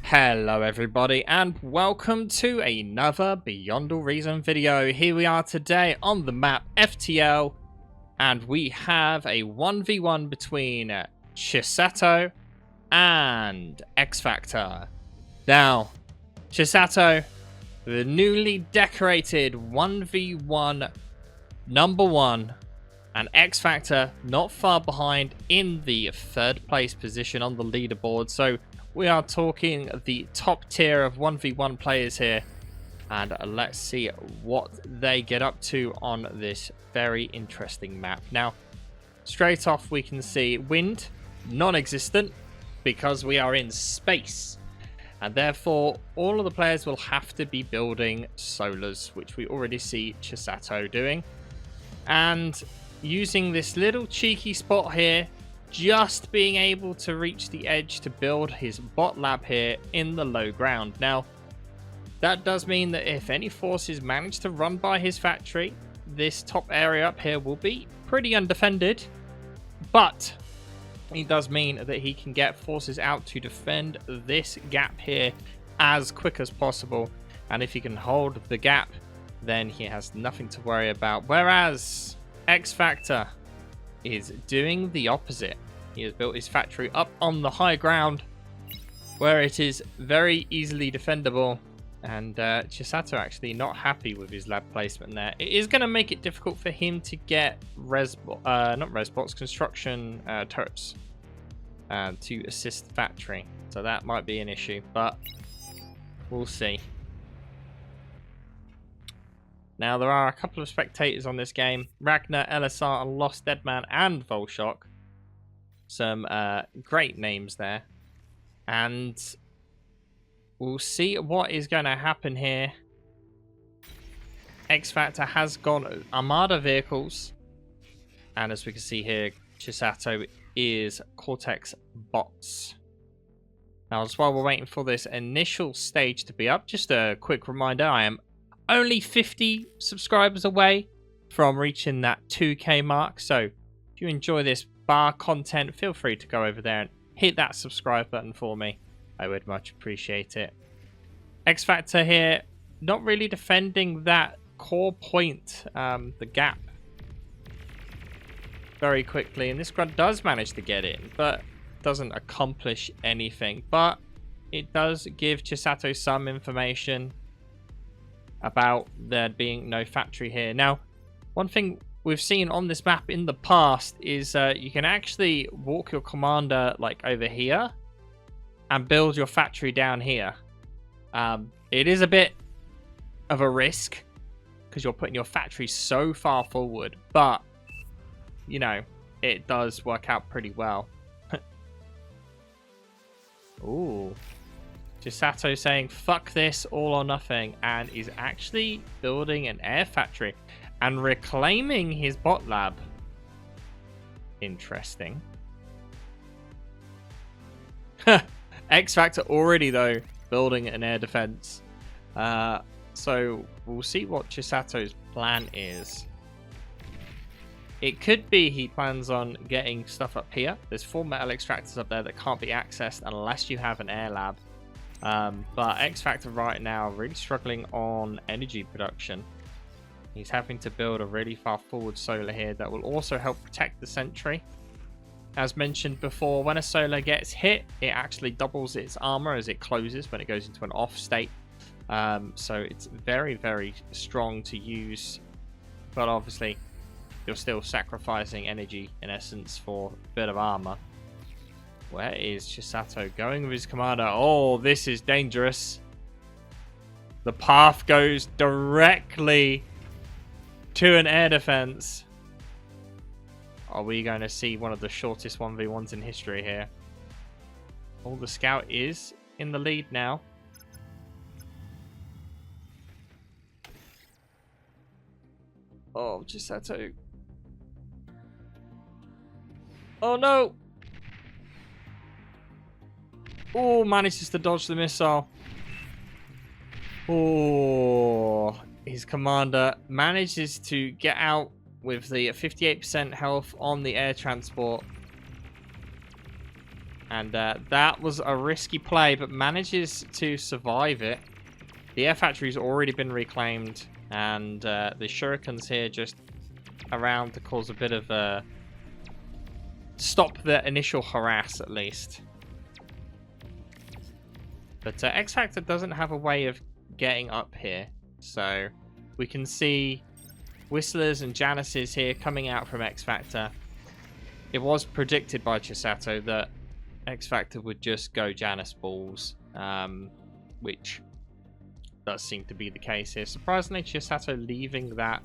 Hello everybody and welcome to another Beyond All Reason video. Here we are today on the map FTL and we have a 1v1 between Chisato and Xfactor. Now, Chisato, the newly decorated 1v1 #1, and Xfactor not far behind in the third place position on the leaderboard. So we are talking the top tier of 1v1 players here. And let's see what they get up to on this very interesting map. Now, straight off we can see wind, non-existent, because we are in space. And therefore, all of the players will have to be building solars, which we already see Chisato doing. And using this little cheeky spot here, just being able to reach the edge to build his bot lab here in the low ground. Now, that does mean that if any forces manage to run by his factory, this top area up here will be pretty undefended. But it does mean that he can get forces out to defend this gap here as quick as possible. And if he can hold the gap, then he has nothing to worry about. Whereas Xfactor is doing the opposite. He has built his factory up on the high ground where it is very easily defendable. And Chisato actually not happy with his lab placement there. It is going to make it difficult for him to get construction turrets to assist the factory. So that might be an issue, but we'll see. Now, there are a couple of spectators on this game. Ragnar, LSR, and Lost Deadman, and Volshock. Some great names there. And we'll see what is going to happen here. Xfactor has gone Armada vehicles. And as we can see here, Chisato is Cortex bots. Now, as while we're waiting for this initial stage to be up, just a quick reminder, I am only 50 subscribers away from reaching that 2K mark. So if you enjoy this bar content, feel free to go over there and hit that subscribe button for me. I would much appreciate it. Xfactor here, not really defending that core point, the gap, very quickly. And this grunt does manage to get in, but doesn't accomplish anything. But it does give Chisato some information about there being no factory here. Now, one thing we've seen on this map in the past is you can actually walk your commander like over here and build your factory down here. It is a bit of a risk because you're putting your factory so far forward, but you know, it does work out pretty well. Ooh. Chisato saying fuck this, all or nothing, and is actually building an air factory and reclaiming his bot lab. Interesting. Xfactor already, though, building an air defense. So we'll see what Chisato's plan is. It could be he plans on getting stuff up here. There's 4 metal extractors up there that can't be accessed unless you have an air lab. But Xfactor right now really struggling on energy production. He's having to build a really far forward solar here that will also help protect the sentry. As mentioned before, when a solar gets hit, it actually doubles its armor as it closes when it goes into an off state. So it's very, very strong to use. But obviously, you're still sacrificing energy, in essence, for a bit of armor. Where is Chisato going with his commander? Oh, this is dangerous. The path goes directly to an air defense. Are we going to see one of the shortest 1v1s in history here? Oh, the scout is in the lead now. Oh, Chisato. Oh, no. Oh, manages to dodge the missile. Oh, his commander manages to get out with the 58% health on the air transport. And that was a risky play, but manages to survive it. The air factory's already been reclaimed, and the Shurikens here just around to cause a bit of a... stop the initial harass, at least. But Xfactor doesn't have a way of getting up here. So we can see Whistlers and Janices here coming out from Xfactor. It was predicted by Chisato that Xfactor would just go Janus balls, which does seem to be the case here. Surprisingly, Chisato leaving that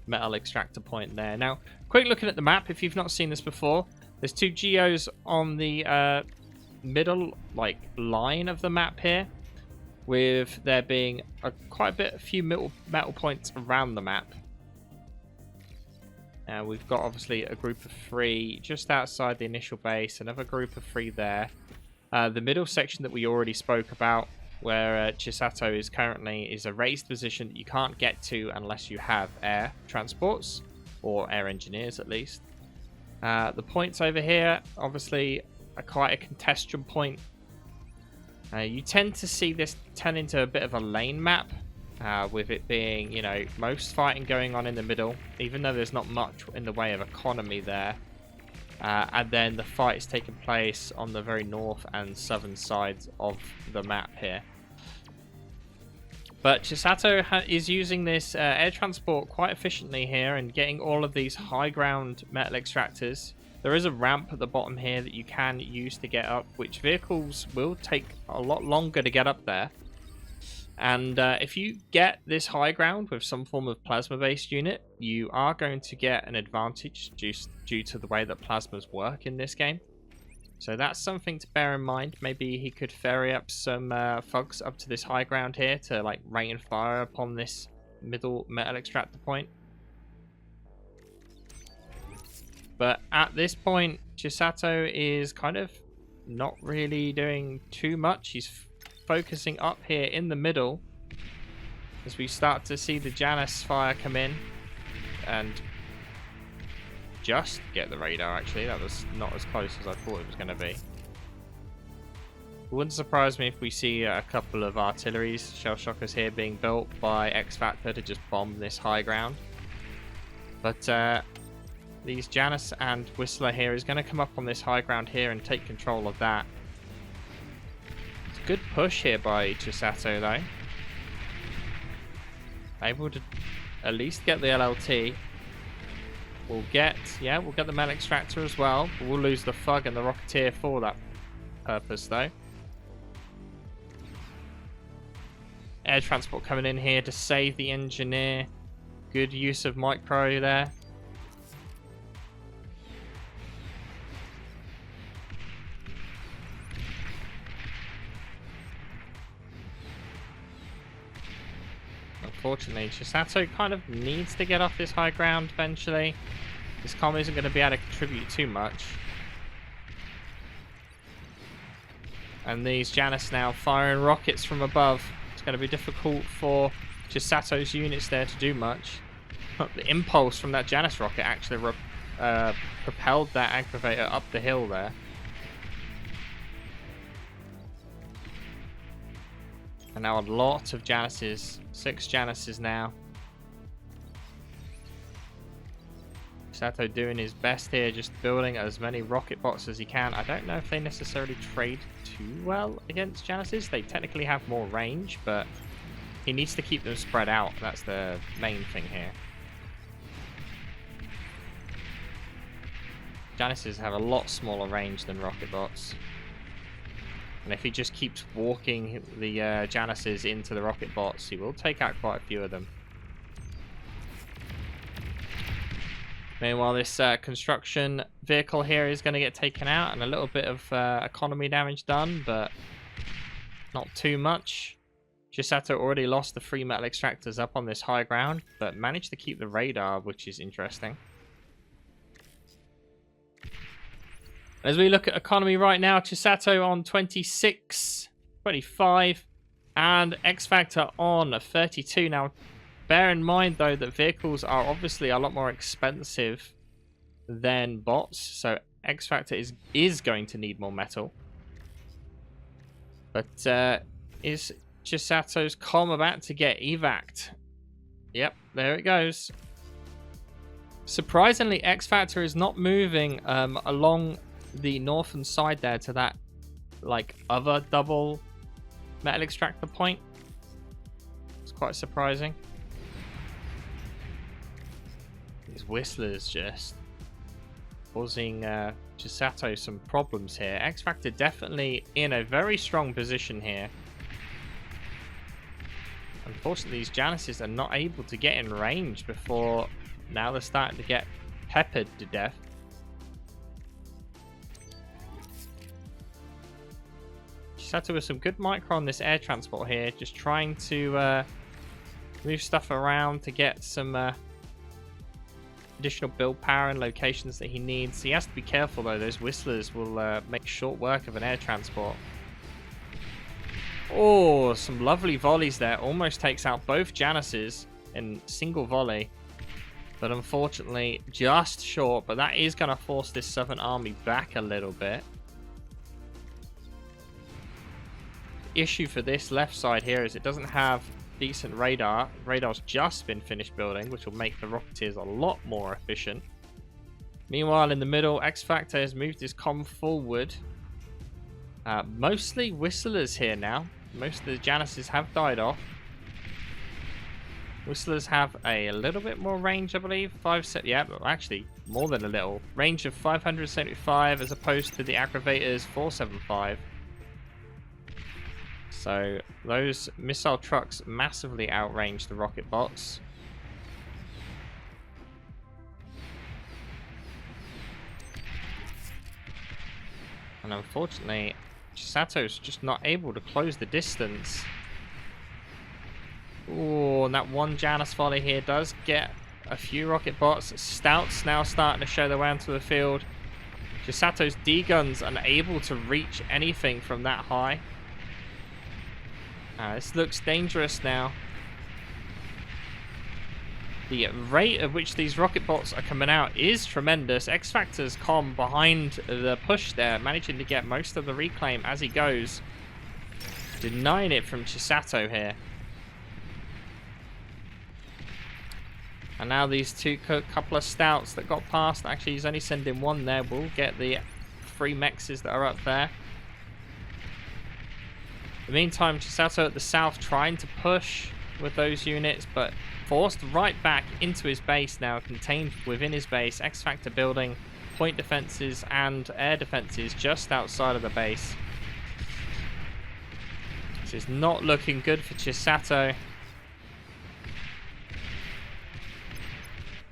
metal extractor point there. Now, quick looking at the map, if you've not seen this before, there's two geos on the middle line of the map here, with there being quite a few metal points around the map. We've got obviously a group of 3 just outside the initial base, another group of 3 there. The middle section that we already spoke about, where Chisato is currently, is a raised position that you can't get to unless you have air transports, or air engineers at least. The points over here, obviously, are quite a contested point. You tend to see this turn into a bit of a lane map, with it being, you know, most fighting going on in the middle, even though there's not much in the way of economy there. And then the fight is taking place on the very north and southern sides of the map here. But Chisato is using this air transport quite efficiently here and getting all of these high ground metal extractors. There is a ramp at the bottom here that you can use to get up, which vehicles will take a lot longer to get up there. And if you get this high ground with some form of plasma-based unit, you are going to get an advantage due to the way that plasmas work in this game. So that's something to bear in mind. Maybe he could ferry up some thugs up to this high ground here to like rain fire upon this middle metal extractor point. But at this point, Chisato is kind of not really doing too much. He's focusing up here in the middle as we start to see the Janus fire come in and just get the radar. Actually, that was not as close as I thought it was going to be. It wouldn't surprise me if we see a couple of artilleries, shell shockers here being built by Xfactor to just bomb this high ground. But these Janus and Whistler here is going to come up on this high ground here and take control of that. Good push here by Chisato though. Able to at least get the LLT. We'll get the metal extractor as well. But we'll lose the Thug and the Rocketeer for that purpose though. Air transport coming in here to save the engineer. Good use of micro there. Unfortunately, Chisato kind of needs to get off this high ground eventually. This comm isn't going to be able to contribute too much. And these Janus now firing rockets from above. It's going to be difficult for Chisato's units there to do much. The impulse from that Janus rocket actually propelled that aggravator up the hill there. And now a lot of Januses, 6 Januses now. Chisato doing his best here, just building as many rocket bots as he can. I don't know if they necessarily trade too well against Januses. They technically have more range, but he needs to keep them spread out. That's the main thing here. Januses have a lot smaller range than rocket bots. And if he just keeps walking the Januses into the rocket bots, he will take out quite a few of them. Meanwhile, this construction vehicle here is going to get taken out and a little bit of economy damage done, but not too much. Chisato already lost the 3 metal extractors up on this high ground, but managed to keep the radar, which is interesting. As we look at economy right now, Chisato on 26, 25, and Xfactor on 32. Now, bear in mind, though, that vehicles are obviously a lot more expensive than bots. So Xfactor is going to need more metal. But is Chisato's comm about to get evac'd? Yep, there it goes. Surprisingly, Xfactor is not moving along the northern side there to that like other double metal extractor point. It's quite surprising. These whistlers just causing Chisato some problems here. Xfactor definitely in a very strong position here. Unfortunately, these Janices are not able to get in range before now they're starting to get peppered to death. Chisato with some good micro on this air transport here, just trying to move stuff around to get some additional build power and locations that he needs. He has to be careful though, those whistlers will make short work of an air transport. Oh, some lovely volleys there. Almost takes out both Janices in single volley. But unfortunately, just short. But that is going to force this Southern Army back a little bit. The issue for this left side here is it doesn't have decent radar. Radar's just been finished building, which will make the Rocketeers a lot more efficient. Meanwhile, in the middle, Xfactor has moved his comm forward. Mostly Whistlers here now. Most of the Janices have died off. Whistlers have a little bit more range, I believe. Yeah, actually, more than a little. Range of 575 as opposed to the Aggravators 475. So those missile trucks massively outrange the rocket bots. And unfortunately, Chisato's just not able to close the distance. Oh, and that one Janus volley here does get a few rocket bots. Stouts now starting to show their way onto the field. Chisato's D-guns unable to reach anything from that high. This looks dangerous now. The rate at which these rocket bots are coming out is tremendous. Xfactor's comm behind the push there, managing to get most of the reclaim as he goes. Denying it from Chisato here. And now these couple of stouts that got past, actually he's only sending one there, will get the 3 mexes that are up there. In the meantime, Chisato at the south trying to push with those units, but forced right back into his base now, contained within his base. Xfactor building point defenses and air defenses just outside of the base. This is not looking good for Chisato.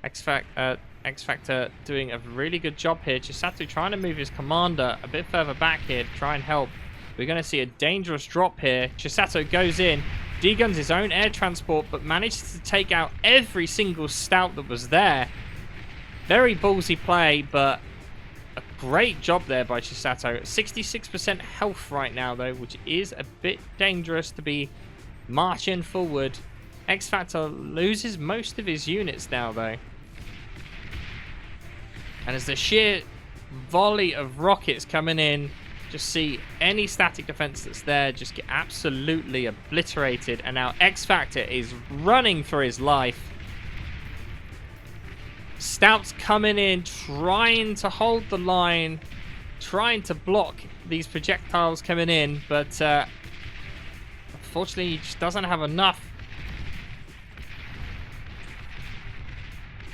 Xfactor doing a really good job here. Chisato trying to move his commander a bit further back here to try and help. We're going to see a dangerous drop here. Chisato goes in, D-guns his own air transport, but manages to take out every single stout that was there. Very ballsy play, but a great job there by Chisato. 66% health right now, though, which is a bit dangerous to be marching forward. Xfactor loses most of his units now, though. And as the sheer volley of rockets coming in, just see any static defense that's there just get absolutely obliterated. And now Xfactor is running for his life. Stouts coming in, trying to hold the line, trying to block these projectiles coming in, but unfortunately he just doesn't have enough.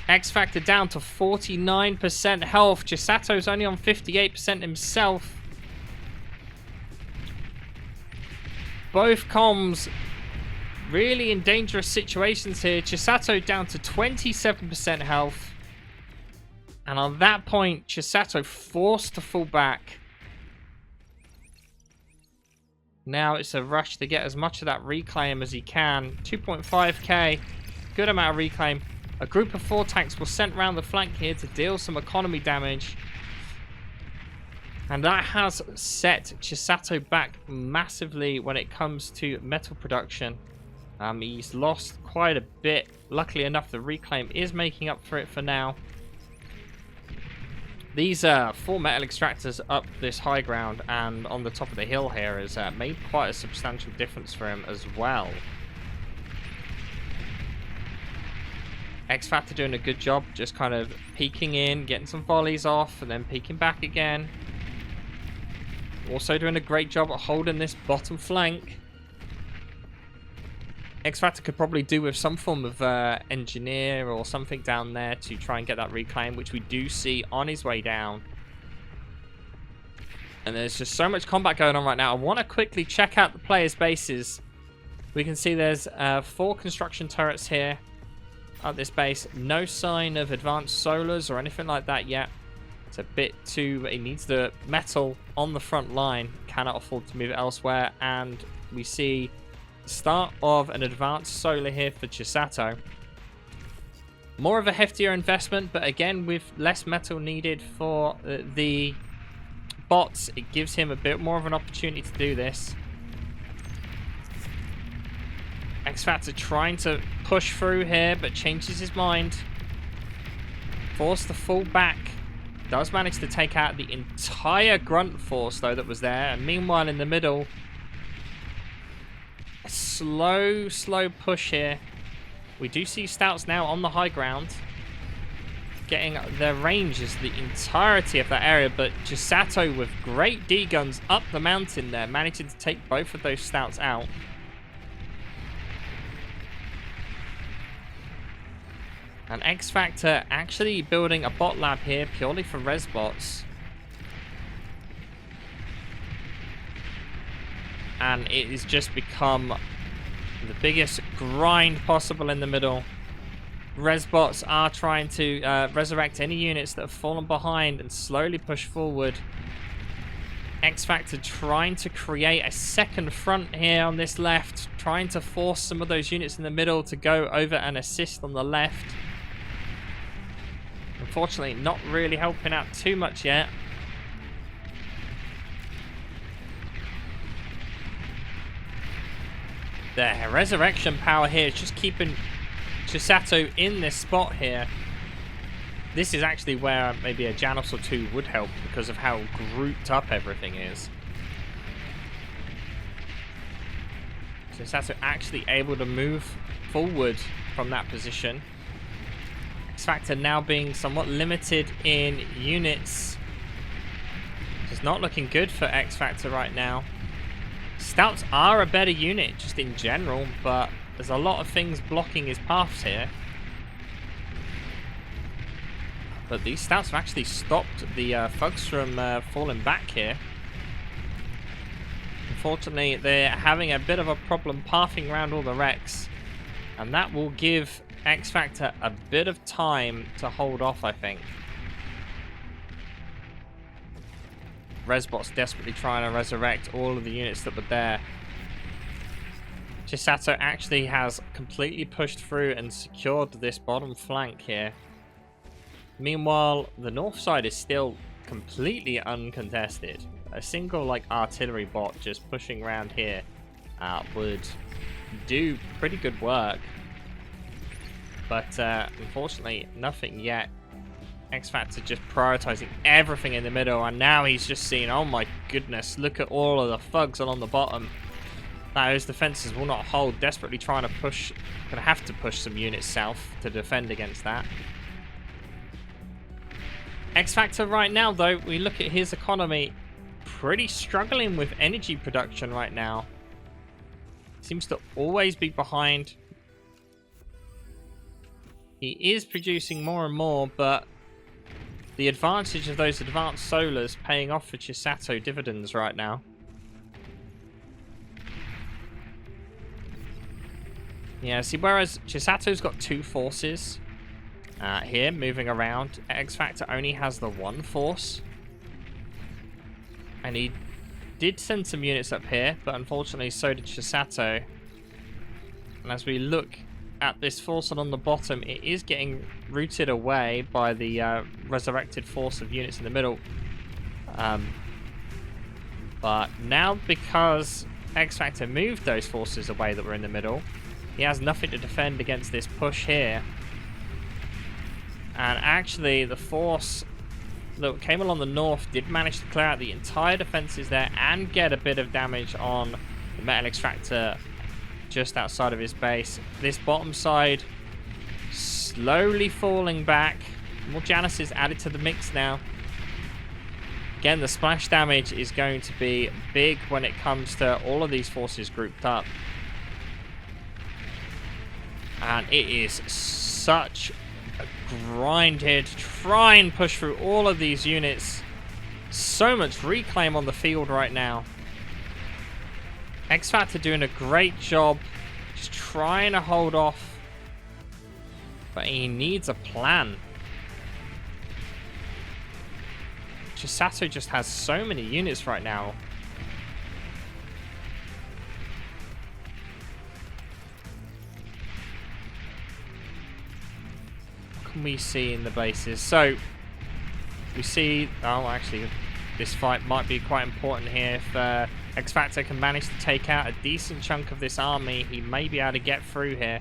Xfactor down to 49% health. Chisato's only on 58% himself. Both comms really in dangerous situations here. Chisato down to 27% health. And on that point, Chisato forced to fall back. Now it's a rush to get as much of that reclaim as he can. 2.5k. Good amount of reclaim. A group of 4 tanks was sent round the flank here to deal some economy damage. And that has set Chisato back massively when it comes to metal production. He's lost quite a bit. Luckily enough, the reclaim is making up for it for now. These 4 metal extractors up this high ground and on the top of the hill here has made quite a substantial difference for him as well. Xfactor doing a good job just kind of peeking in, getting some volleys off, and then peeking back again. Also doing a great job at holding this bottom flank. Xfactor could probably do with some form of engineer or something down there to try and get that reclaim, which we do see on his way down. And there's just so much combat going on right now. I want to quickly check out the players' bases. We can see there's 4 construction turrets here at this base. No sign of advanced solars or anything like that yet. It's a bit too... It needs the metal on the front line. Cannot afford to move it elsewhere. And we see the start of an advanced solar here for Chisato. More of a heftier investment, but again with less metal needed for the bots, it gives him a bit more of an opportunity to do this. Xfactor trying to push through here, but changes his mind. Forced to fall back. Does manage to take out the entire grunt force, though, that was there. And meanwhile, in the middle, a slow push here. We do see Stouts now on the high ground, getting their range is the entirety of that area, but Chisato with great D-guns up the mountain there, managing to take both of those Stouts out. And Xfactor actually building a bot lab here purely for res bots. And it has just become the biggest grind possible in the middle. Res bots are trying to resurrect any units that have fallen behind and slowly push forward. Xfactor trying to create a second front here on this left, trying to force some of those units in the middle to go over and assist on the left. Unfortunately, not really helping out too much yet. The resurrection power here is just keeping Chisato in this spot here. This is actually where maybe a Janus or 2 would help because of how grouped up everything is. Chisato actually able to move forward from that position. Xfactor now being somewhat limited in units. It's not looking good for Xfactor right now. Stouts are a better unit just in general, but there's a lot of things blocking his paths here. But these Stouts have actually stopped the thugs from falling back here. Unfortunately, they're having a bit of a problem pathing around all the wrecks. And that will give Xfactor a bit of time to hold off, I think. Resbot's desperately trying to resurrect all of the units that were there. Chisato actually has completely pushed through and secured this bottom flank here. Meanwhile, the north side is still completely uncontested. A single artillery bot just pushing around here would do pretty good work. But unfortunately, nothing yet. Xfactor just prioritizing everything in the middle, and now he's just seen, oh my goodness, look at all of the thugs along the bottom. Those defenses will not hold, desperately trying to push, gonna have to push some units south to defend against that. Xfactor right now, though, we look at his economy, pretty struggling with energy production right now. Seems to always be behind. He is producing more and more, but the advantage of those advanced solars paying off for Chisato dividends right now. Yeah, see, whereas Chisato's got 2 forces here moving around, Xfactor only has the 1 force. And he did send some units up here, but unfortunately so did Chisato. And as we look at this force on the bottom, it is getting rooted away by the resurrected force of units in the middle. But now, because Xfactor moved those forces away that were in the middle, he has nothing to defend against this push here. And actually, the force that came along the north did manage to clear out the entire defenses there and get a bit of damage on the metal extractor just outside of his base. This bottom side slowly falling back. More Janices added to the mix now. Again, the splash damage is going to be big when it comes to all of these forces grouped up. And it is such a grind here to try and push through all of these units. So much reclaim on the field right now. Xfactor doing a great job just trying to hold off. But he needs a plan. Chisato just has so many units right now. What can we see in the bases? So, we see... Oh, actually, this fight might be quite important here. If Xfactor can manage to take out a decent chunk of this army, he may be able to get through here.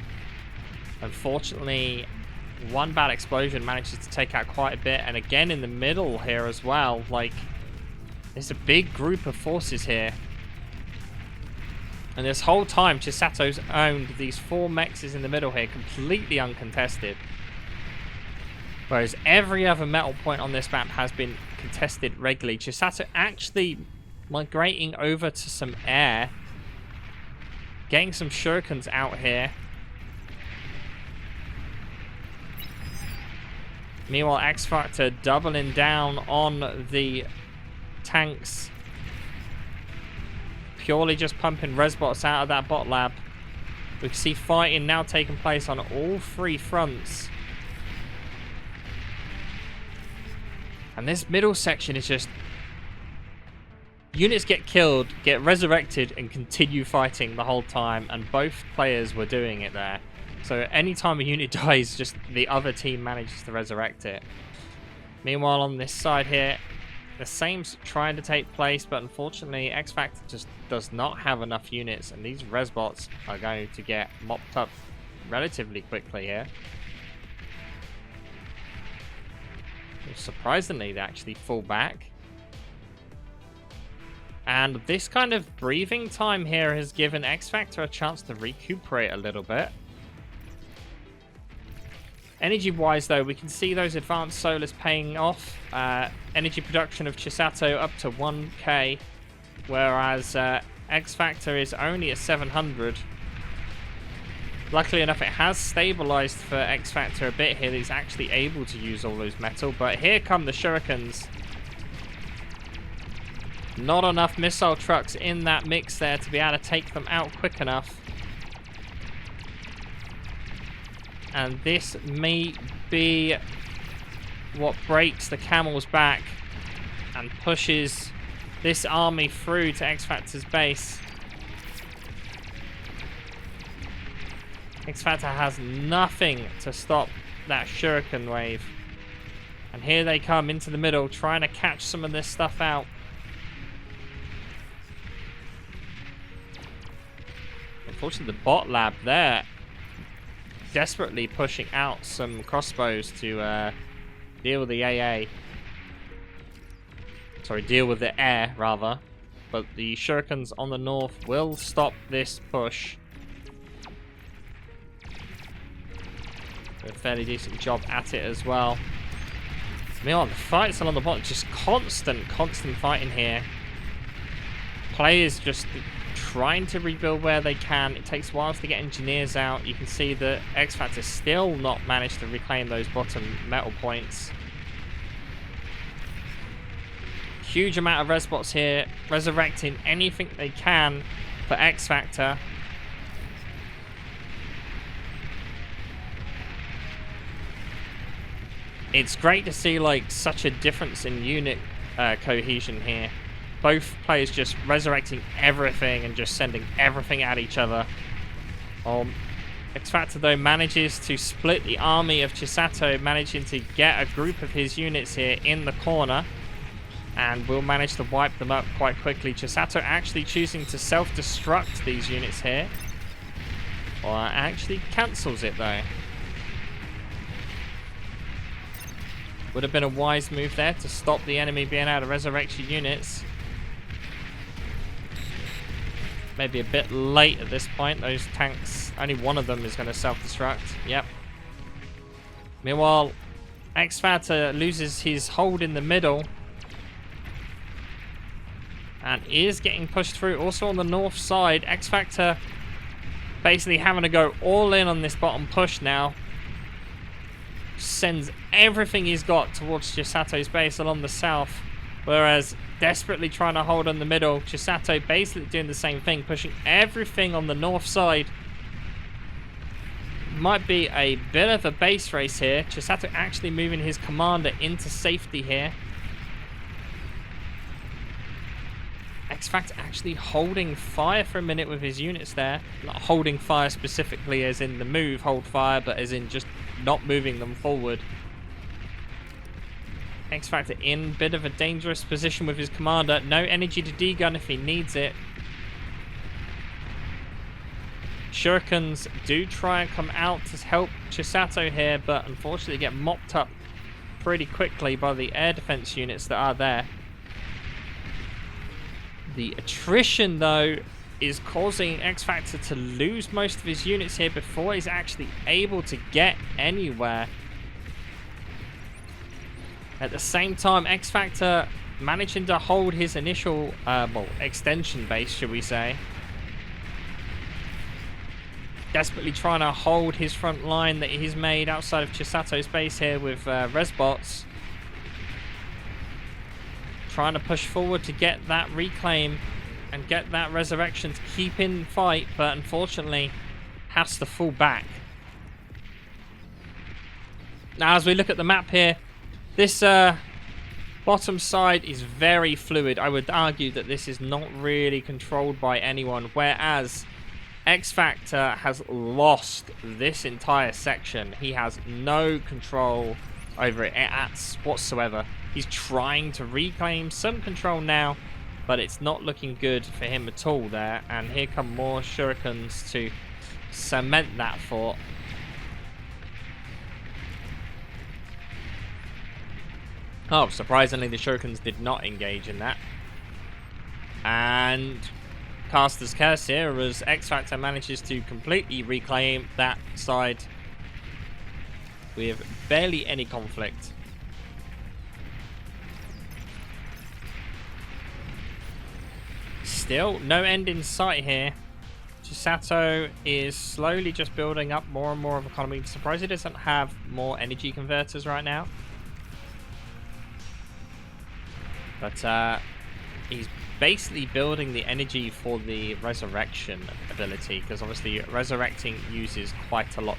Unfortunately, one bad explosion manages to take out quite a bit, and again in the middle here as well. Like, there's a big group of forces here, and this whole time Chisato's owned these 4 mexes in the middle here, completely uncontested, whereas every other metal point on this map has been contested regularly. Chisato actually migrating over to some air, getting some shurikens out here. Meanwhile, Xfactor doubling down on the tanks. Purely just pumping resbots out of that bot lab. We can see fighting now taking place on all 3 fronts. And this middle section is just... units get killed, get resurrected, and continue fighting the whole time. And both players were doing it there. So anytime a unit dies, just the other team manages to resurrect it. Meanwhile, on this side here, the same's trying to take place, but unfortunately, Xfactor just does not have enough units, and these resbots are going to get mopped up relatively quickly here. Surprisingly, they actually fall back. And this kind of breathing time here has given Xfactor a chance to recuperate a little bit. Energy-wise, though, we can see those advanced solars paying off. Energy production of Chisato up to 1k, whereas Xfactor is only at 700. Luckily enough, it has stabilized for Xfactor a bit here. He's actually able to use all those metal, but here come the shurikens. Not enough missile trucks in that mix there to be able to take them out quick enough. And this may be what breaks the camel's back and pushes this army through to Xfactor's base. Xfactor has nothing to stop that shuriken wave. And here they come into the middle, trying to catch some of this stuff out. Unfortunately, the bot lab there desperately pushing out some crossbows to deal with the AA. Sorry, deal with the air, rather. But the shurikens on the north will stop this push. Do a fairly decent job at it as well. Meanwhile, the fights along the bottom, just constant fighting here. Players just trying to rebuild where they can. It takes whiles to get engineers out. You can see that Xfactor still not managed to reclaim those bottom metal points. Huge amount of resbots here, resurrecting anything they can for Xfactor. It's great to see like such a difference in unit cohesion here. Both players just resurrecting everything and just sending everything at each other. Xfactor, though, manages to split the army of Chisato, managing to get a group of his units here in the corner. And will manage to wipe them up quite quickly. Chisato actually choosing to self-destruct these units here. Or actually cancels it, though. Would have been a wise move there to stop the enemy being able to resurrect your units. Maybe a bit late at this point. Those tanks, only one of them is going to self-destruct. Yep. Meanwhile, Xfactor loses his hold in the middle. And is getting pushed through. Also on the north side, Xfactor basically having to go all in on this bottom push now. Sends everything he's got towards Chisato's base along the south. Whereas desperately trying to hold on the middle, Chisato basically doing the same thing, pushing everything on the north side. Might be a bit of a base race here. Chisato actually moving his commander into safety here. Xfactor actually holding fire for a minute with his units there. Not holding fire specifically as in the move, hold fire, but as in just not moving them forward. Xfactor in a bit of a dangerous position with his commander. No energy to degun if he needs it. Shurikens do try and come out to help Chisato here, but unfortunately get mopped up pretty quickly by the air defense units that are there. The attrition, though, is causing Xfactor to lose most of his units here before he's actually able to get anywhere. At the same time, Xfactor managing to hold his initial, extension base, should we say. Desperately trying to hold his front line that he's made outside of Chisato's base here with Resbots. Trying to push forward to get that reclaim and get that resurrection to keep in fight, but unfortunately has to fall back. Now, as we look at the map here, this bottom side is very fluid. I would argue that this is not really controlled by anyone, whereas Xfactor has lost this entire section. He has no control over it whatsoever. He's trying to reclaim some control now, but it's not looking good for him at all there. And here come more Shurikens to cement that fort. Oh, surprisingly, the Shurikens did not engage in that. And Caster's Curse here as Xfactor manages to completely reclaim that side with barely any conflict. Still, no end in sight here. Chisato is slowly just building up more and more of economy. I'm surprised he doesn't have more energy converters right now. But he's basically building the energy for the resurrection ability, because obviously resurrecting uses quite a lot.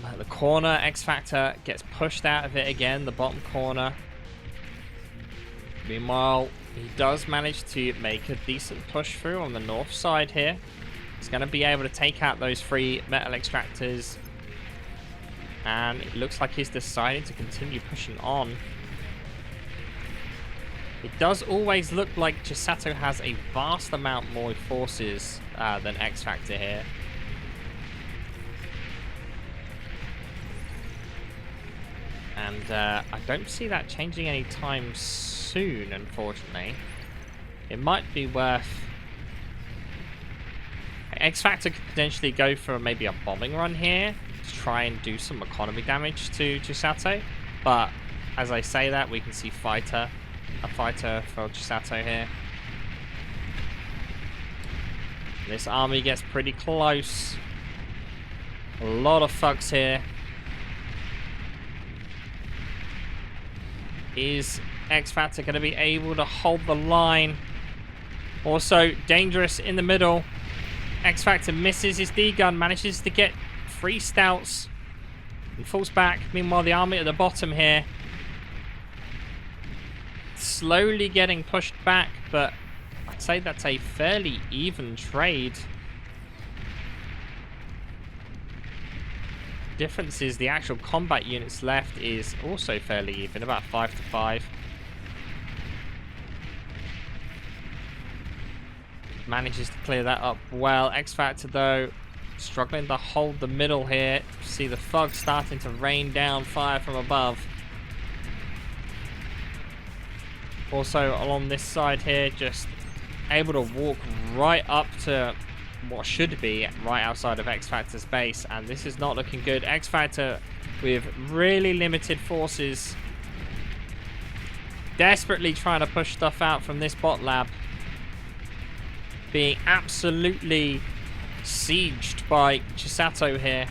At the corner, Xfactor gets pushed out of it again, the bottom corner. Meanwhile, he does manage to make a decent push through on the north side here. He's going to be able to take out those 3 metal extractors. And it looks like he's decided to continue pushing on. It does always look like Chisato has a vast amount more forces than Xfactor here. And I don't see that changing anytime soon, unfortunately. It might be worth... Xfactor could potentially go for maybe a bombing run here to try and do some economy damage to Chisato. But as I say that, we can see a fighter for Chisato here. This army gets pretty close. A lot of thugs here. Is Xfactor going to be able to hold the line? Also dangerous in the middle. Xfactor misses his D-gun, manages to get 3 stouts and falls back. Meanwhile, the army at the bottom here slowly getting pushed back, but I'd say that's a fairly even trade. Difference is the actual combat units left is also fairly even, about 5-5. Manages to clear that up well. Xfactor, though, Struggling to hold the middle here. See the fog starting to rain down fire from above. Also along this side here, just able to walk right up to what should be right outside of Xfactor's base, and this is not looking good. Xfactor with really limited forces, desperately trying to push stuff out from this bot lab, being absolutely sieged by Chisato here,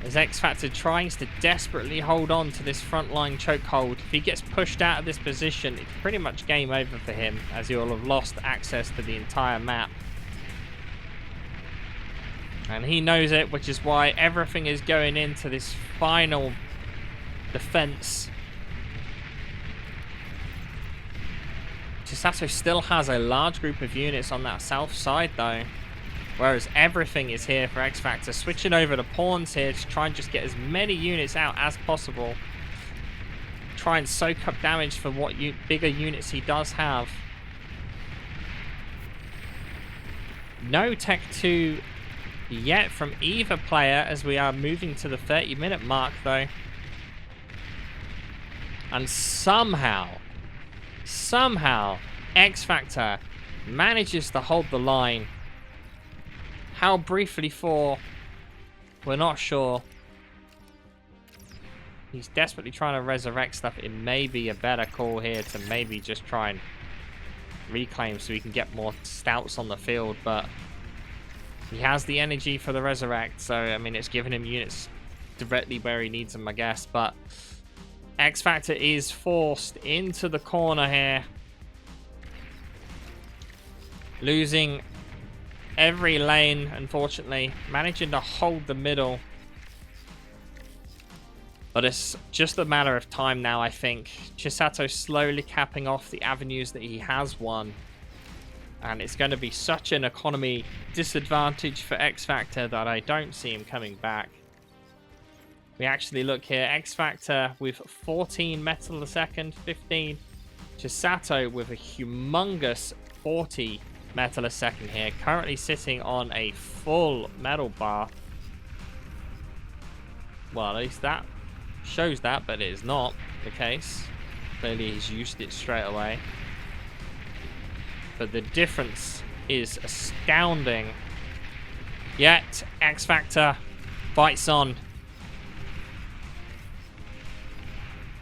as Xfactor tries to desperately hold on to this frontline chokehold. If he gets pushed out of this position, it's pretty much game over for him, as he'll have lost access to the entire map. And he knows it, which is why everything is going into this final defense. Chisato still has a large group of units on that south side though, whereas everything is here for Xfactor. Switching over to pawns here to try and just get as many units out as possible. Try and soak up damage for what bigger units he does have. No Tech 2 yet from either player, as we are moving to the 30-minute mark though. And somehow Xfactor manages to hold the line. How briefly for, we're not sure. He's desperately trying to resurrect stuff. It may be a better call here to maybe just try and reclaim so we can get more stouts on the field, but he has the energy for the resurrect, so I mean it's giving him units directly where he needs them, I guess. But Xfactor is forced into the corner here, losing every lane, unfortunately, managing to hold the middle. But it's just a matter of time now, I think. Chisato slowly capping off the avenues that he has won. And it's going to be such an economy disadvantage for Xfactor that I don't see him coming back. We actually look here. Xfactor with 14 metal a second, 15. Chisato with a humongous 40 metal a second here. Currently sitting on a full metal bar. Well, at least that shows that, but it is not the case. Clearly he's used it straight away. But the difference is astounding. Yet Xfactor fights on.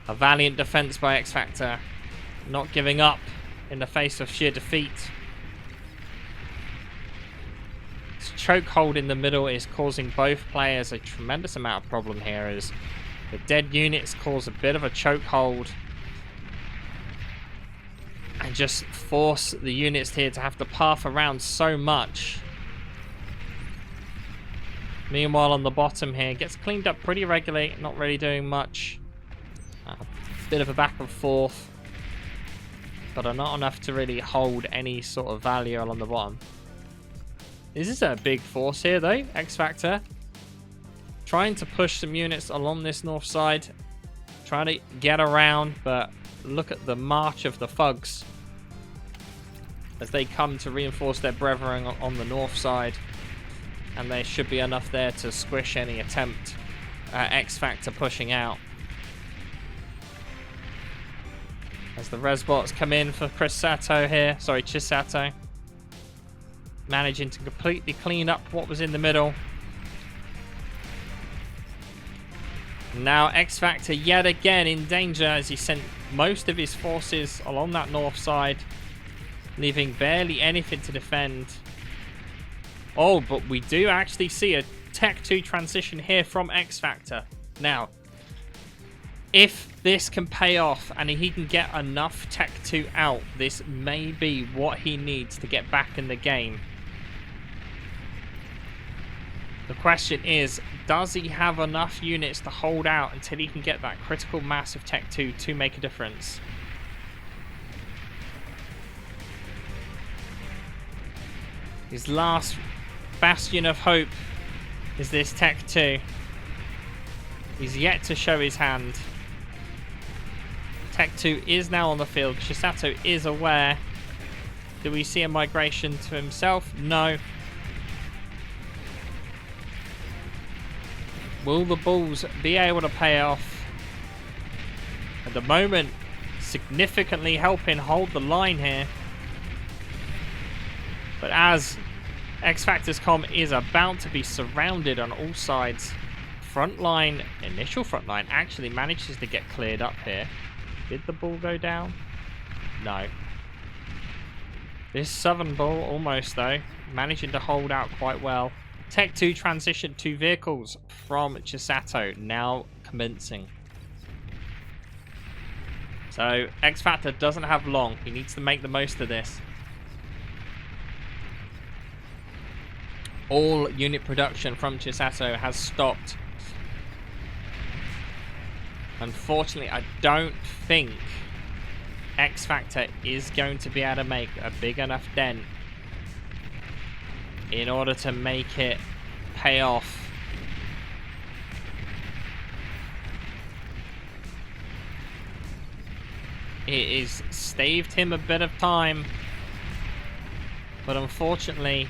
A valiant defense by Xfactor, not giving up in the face of sheer defeat. This chokehold in the middle is causing both players a tremendous amount of problem here, as the dead units cause a bit of a chokehold and just force the units here to have to path around so much. Meanwhile, on the bottom here, gets cleaned up pretty regularly, not really doing much. A bit of a back and forth, but are not enough to really hold any sort of value along the bottom. This is a big force here though, Xfactor. Trying to push some units along this north side. Trying to get around, but look at the march of the thugs as they come to reinforce their brethren on the north side. And there should be enough there to squish any attempt at Xfactor pushing out. As the Resbots come in for Chisato. Managing to completely clean up what was in the middle. Now Xfactor yet again in danger as he sent most of his forces along that north side, leaving barely anything to defend. Oh, but we do actually see a Tech 2 transition here from Xfactor. Now, if this can pay off and he can get enough Tech 2 out, this may be what he needs to get back in the game. The question is, does he have enough units to hold out until he can get that critical mass of Tech 2 to make a difference? His last bastion of hope is this Tech 2. He's yet to show his hand. Tech 2 is now on the field. Chisato is aware. Do we see a migration to himself? No. Will the balls be able to pay off? At the moment, significantly helping hold the line here. But as Xfactor's comm is about to be surrounded on all sides, initial front line actually manages to get cleared up here. Did the ball go down? No. This southern ball almost though, managing to hold out quite well. Tech 2 transitioned 2 vehicles from Chisato, now commencing. So Xfactor doesn't have long. He needs to make the most of this. All unit production from Chisato has stopped. Unfortunately, I don't think Xfactor is going to be able to make a big enough dent in order to make it pay off. It has staved him a bit of time, but unfortunately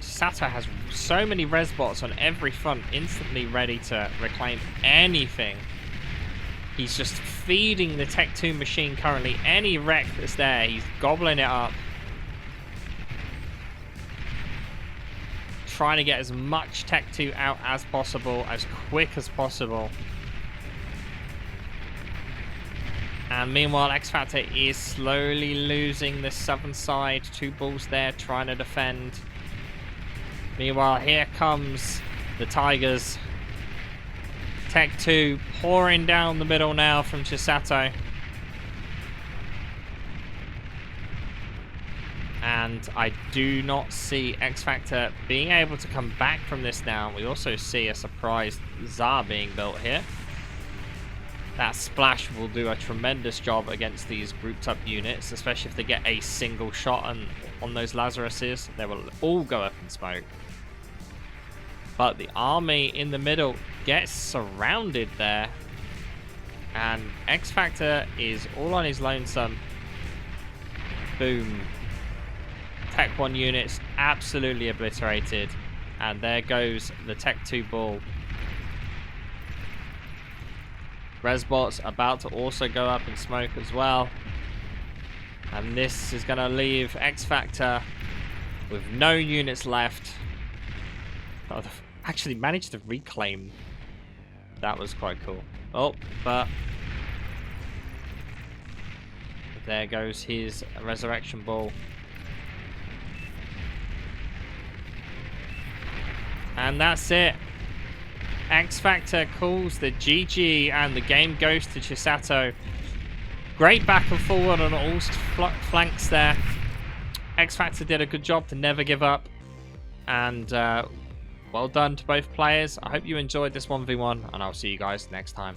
Chisato has so many res bots on every front, instantly ready to reclaim anything. He's just feeding the Tech 2 machine currently. Any wreck that's there, he's gobbling it up. Trying to get as much Tech 2 out as possible, as quick as possible. And meanwhile, Xfactor is slowly losing the southern side. 2 balls there trying to defend. Meanwhile, here comes the Tigers. Tech 2 pouring down the middle now from Chisato. And I do not see Xfactor being able to come back from this now. We also see a surprise Tsar being built here. That splash will do a tremendous job against these grouped up units, especially if they get a single shot on those Lazaruses. They will all go up in smoke. But the army in the middle gets surrounded there. And Xfactor is all on his lonesome. Boom. Tech 1 units absolutely obliterated. And there goes the Tech 2 ball. Resbots about to also go up in smoke as well. And this is going to leave Xfactor with no units left. Oh, they've actually managed to reclaim. That was quite cool. Oh, but there goes his resurrection ball. And that's it. Xfactor calls the GG and the game goes to Chisato. Great back and forward on all flanks there. Xfactor did a good job to never give up. And well done to both players. I hope you enjoyed this 1v1 and I'll see you guys next time.